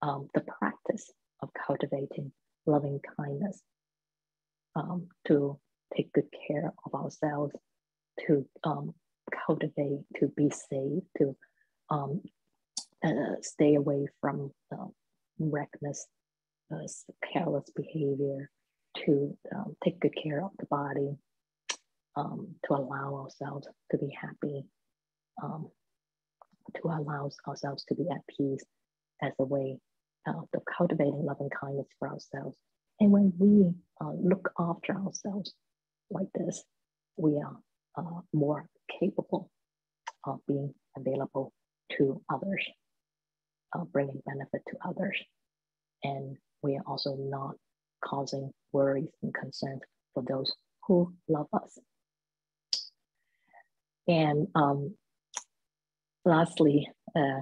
Speaker 1: the practice of cultivating loving kindness to take good care of ourselves, to cultivate, to be safe, to stay away from reckless, careless behavior, to take good care of the body, to allow ourselves to be happy, to allow ourselves to be at peace as a way of cultivating loving kindness for ourselves. And when we look after ourselves like this, we are more capable of being available to others, bringing benefit to others. And we are also not causing worries and concerns for those who love us. And lastly, I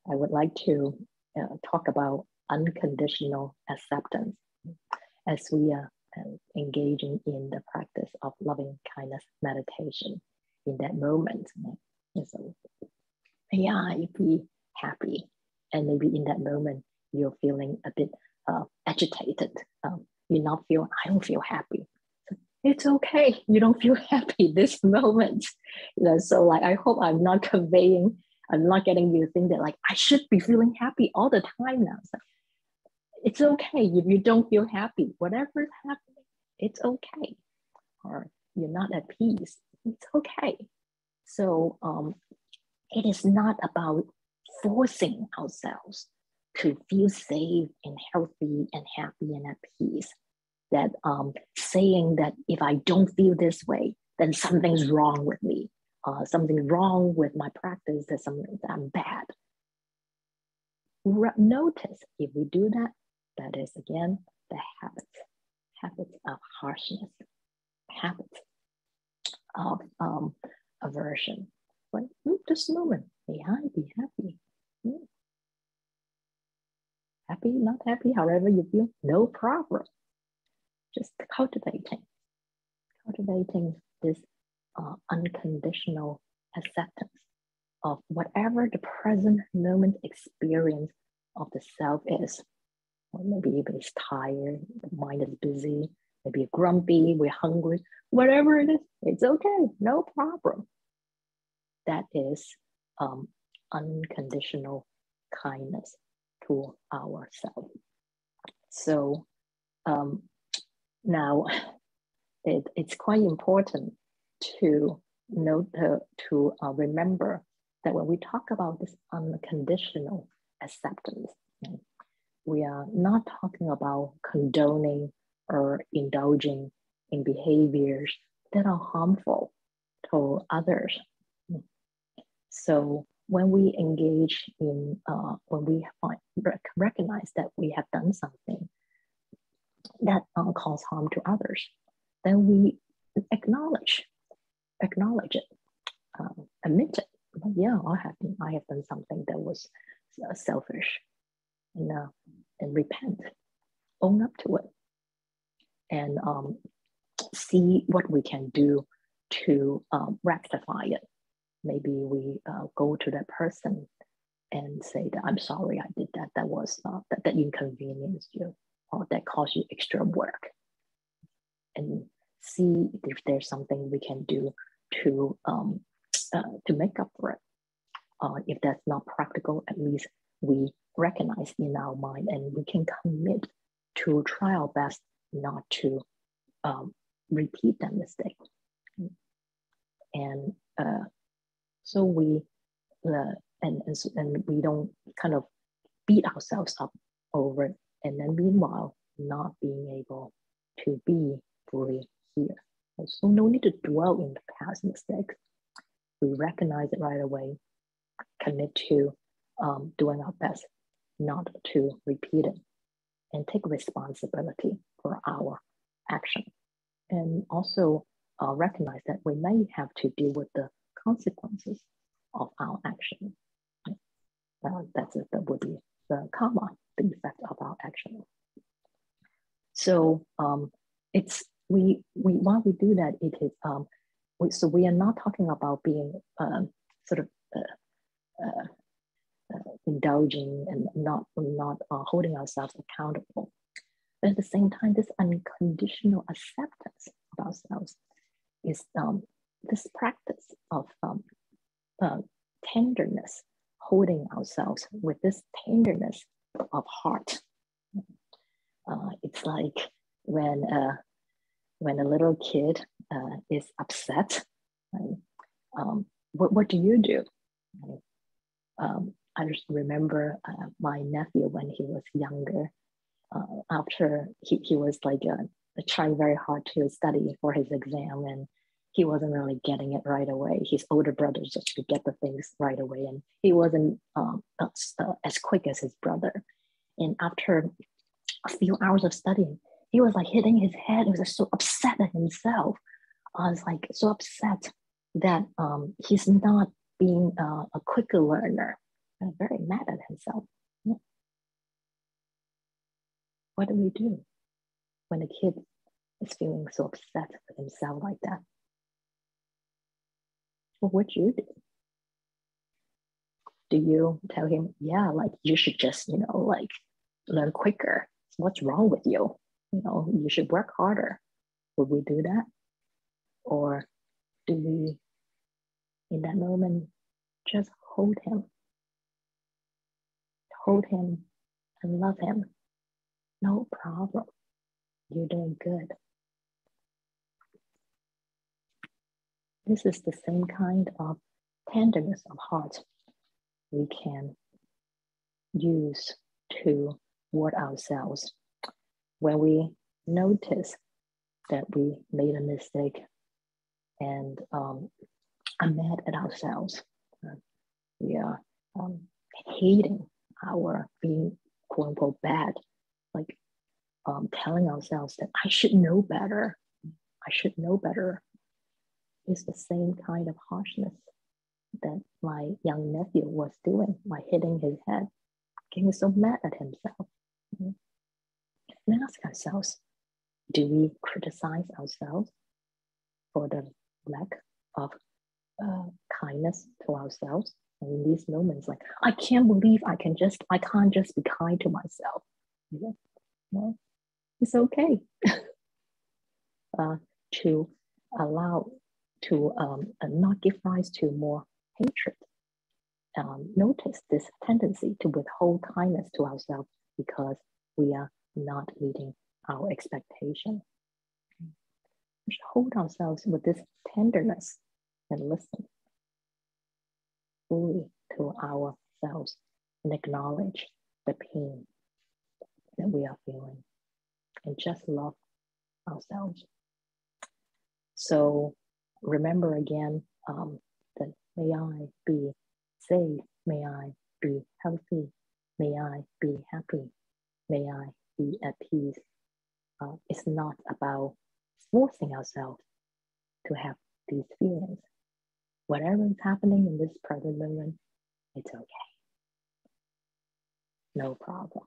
Speaker 1: would like to talk about unconditional acceptance as we are engaging in the practice of loving kindness meditation. In that moment, so you be happy, and maybe in that moment you're feeling a bit agitated. I don't feel happy. It's okay. You don't feel happy this moment. So like, I hope I'm not getting you to think that like, I should be feeling happy all the time now. So it's okay if you don't feel happy. Whatever's happening, it's okay. Or you're not at peace, it's okay. So it is not about forcing ourselves to feel safe and healthy and happy and at peace. That saying that if I don't feel this way, then something's wrong with me, something wrong with my practice, that I'm bad. Notice if we do that, that is again the habits of harshness, habits of aversion. But just a moment, be happy. Happy, not happy, however you feel, no problem. Just cultivating this unconditional acceptance of whatever the present moment experience of the self is. Or maybe it's tired, the mind is busy, maybe grumpy, we're hungry, whatever it is, it's okay, no problem. That is unconditional kindness to ourselves. So now it's quite important to note, to remember that when we talk about this unconditional acceptance, we are not talking about condoning or indulging in behaviors that are harmful to others. So when we engage in, when we recognize that we have done something that cause harm to others, then we acknowledge it, admit it. But yeah, I have done something that was selfish, and repent, own up to it, and see what we can do to rectify it. Maybe we go to that person and say that I'm sorry I did that. That was that inconvenienced you, or that caused you extra work, and see if there's something we can do to make up for it. If that's not practical, at least we recognize in our mind, and we can commit to try our best not to repeat that mistake. And so we and we don't kind of beat ourselves up over it, and then meanwhile not being able to be fully here. So no need to dwell in the past mistakes. We recognize it right away, commit to doing our best not to repeat it, and take responsibility for our action. And also recognize that we may have to deal with the consequences of our action. That would be the karma, the effect of our action. So while we do that, it is so we are not talking about being sort of indulging and not holding ourselves accountable. But at the same time, this unconditional acceptance of ourselves is this practice of tenderness, holding ourselves with this tenderness of heart. It's like when a little kid is upset, right? What do you do? I just remember my nephew when he was younger. After he was like trying very hard to study for his exam, and he wasn't really getting it right away. His older brother just could get the things right away, and he wasn't as quick as his brother. And after a few hours of studying, he was like hitting his head. He was just so upset at himself. I was like so upset that he's not being a quicker learner. I'm very mad at himself. Yeah. What do we do when a kid is feeling so upset with himself like that? What would you do? Do you tell him, yeah, like you should just, like learn quicker? What's wrong with you? You should work harder. Would we do that? Or do we, in that moment, just hold him and love him? No problem. You're doing good. This is the same kind of tenderness of heart we can use toward ourselves when we notice that we made a mistake and are mad at ourselves. We are hating our being quote unquote bad, like telling ourselves that I should know better. I should know better. Is the same kind of harshness that my young nephew was doing by hitting his head, getting so mad at himself. And ask ourselves, do we criticize ourselves for the lack of kindness to ourselves? And in these moments, like, I can't believe I can't just be kind to myself. No, it's okay to allow to not give rise to more hatred. Notice this tendency to withhold kindness to ourselves because we are not meeting our expectation. We should hold ourselves with this tenderness and listen fully to ourselves and acknowledge the pain that we are feeling and just love ourselves. So remember again that may I be safe, may I be healthy, may I be happy, may I be at peace. It's not about forcing ourselves to have these feelings. Whatever is happening in this present moment, it's okay. No problem.